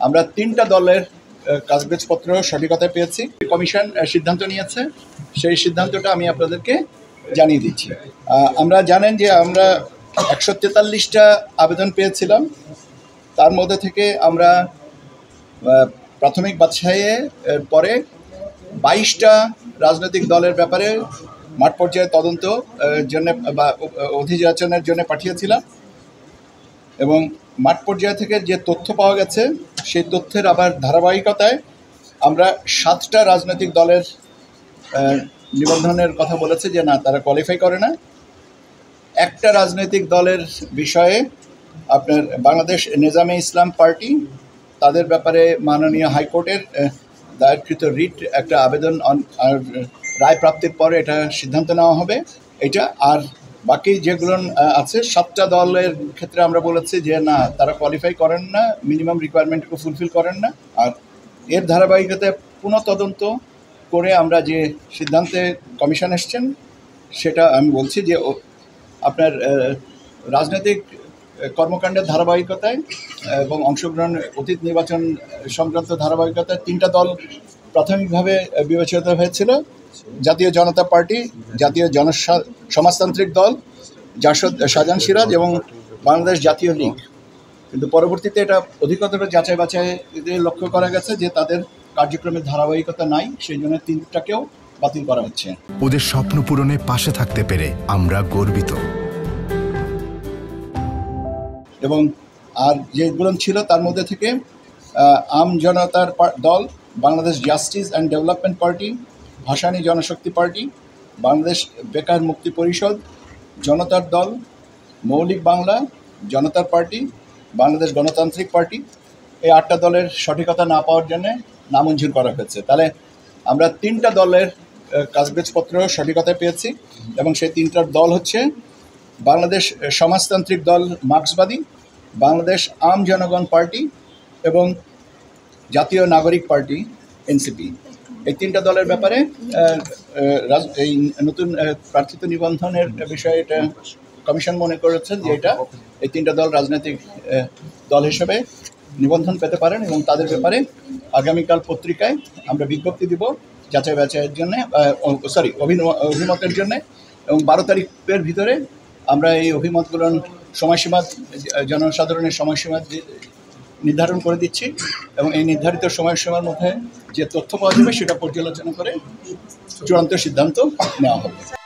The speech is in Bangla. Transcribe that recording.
আমরা 3টা দলের কাগজপত্র সঠিকতা পেয়েছি। কমিশন সিদ্ধান্ত নিয়েছে, সেই সিদ্ধান্তটা আমি আপনাদেরকে জানিয়ে দিচ্ছি। আমরা জানেন যে আমরা 143টা আবেদন পেয়েছিলাম, তার মধ্যে থেকে আমরা প্রাথমিক বাছাইয়ে পরে 22টা রাজনৈতিক দলের ব্যাপারে মাঠ পর্যায়ে তদন্ত জন্য বা অধিযাচনের জন্য পাঠিয়েছিলাম এবং মাঠ পর্যায় থেকে যে তথ্য পাওয়া গেছে সেই তথ্যের আবার ধারাবাহিকতায় আমরা 7টা রাজনৈতিক দলের নিবন্ধনের কথা বলেছে যে না, তারা কোয়ালিফাই করে না। একটা রাজনৈতিক দলের বিষয়ে আপনার বাংলাদেশ নিজামে ইসলাম পার্টি, তাদের ব্যাপারে মাননীয় হাইকোর্টের দায়েরকৃত রিট একটা আবেদন রায় প্রাপ্তির পরে এটা সিদ্ধান্ত নেওয়া হবে এটা। আর বাকি যেগুলো আছে 7টা দলের ক্ষেত্রে আমরা বলেছি যে না, তারা কোয়ালিফাই করেন না, মিনিমাম রিকোয়ারমেন্টকে ফুলফিল করেন না। আর এর ধারাবাহিকতায় পুনঃতদন্ত করে আমরা যে সিদ্ধান্তে কমিশন এসছেন সেটা আমি বলছি যে আপনার রাজনৈতিক কর্মকাণ্ডের ধারাবাহিকতায় এবং অংশগ্রহণ অতীত নির্বাচন সংক্রান্ত ধারাবাহিকতায় 3টা দল প্রাথমিকভাবে বিবেচিত হয়েছিল: জাতীয় জনতা পার্টি, জাতীয় সমাজতান্ত্রিক দল, জাসদ শাহজাহান সিরাজ এবং বাংলাদেশ জাতীয় লীগ। কিন্তু পরবর্তীতে এটা অধিকতর যাচাই বাছাই লক্ষ্য করা গেছে যে তাদের কার্যক্রমের ধারাবাহিকতা নাই, সেই জন্য 3টাকেও বাতিল করা হচ্ছে। ওদের স্বপ্ন পূরণে পাশে থাকতে পেরে আমরা গর্বিত। এবং আর যেগুলো ছিল তার মধ্যে থেকে আম জনতার দল, Bangladesh justice and development party, Bhasani Janashakti party, Bangladesh বেকার মুক্তি পরিষদ, জনতার দল, মৌলিক বাংলা, জনতার পার্টি, বাংলাদেশ গণতান্ত্রিক পার্টি, এই 8টা দলের সঠিকতা না পাওয়ার জন্যে নামঞ্জুর করা হয়েছে। তাহলে আমরা 3টা দলের কাগজপত্র সঠিকতা পেয়েছি এবং সেই 3টার দল হচ্ছে বাংলাদেশ সমাজতান্ত্রিক দল মার্ক্সবাদী, বাংলাদেশ আম জনগণ পার্টি এবং জাতীয় নাগরিক পার্টি এনসিপি। এই 3টা দলের ব্যাপারে এই নতুন প্রার্থিত নিবন্ধনের বিষয়ে এটা কমিশন মনে করেছেন যে এটা এই 3টা দল রাজনৈতিক দল হিসেবে নিবন্ধন পেতে পারেন এবং তাদের ব্যাপারে আগামীকাল পত্রিকায় আমরা বিজ্ঞপ্তি দিব যাচাই বাছাইয়ের জন্যে, অভিমতের জন্যে। এবং 12 তারিখের ভিতরে আমরা এই অভিমতগুলোর সময়সীমা, জনসাধারণের সময়সীমা নির্ধারণ করে দিচ্ছি এবং এই নির্ধারিত সময়সীমার মধ্যে যে তথ্য পাওয়া যাবে সেটা পর্যালোচনা করে চূড়ান্ত সিদ্ধান্ত নেওয়া হবে।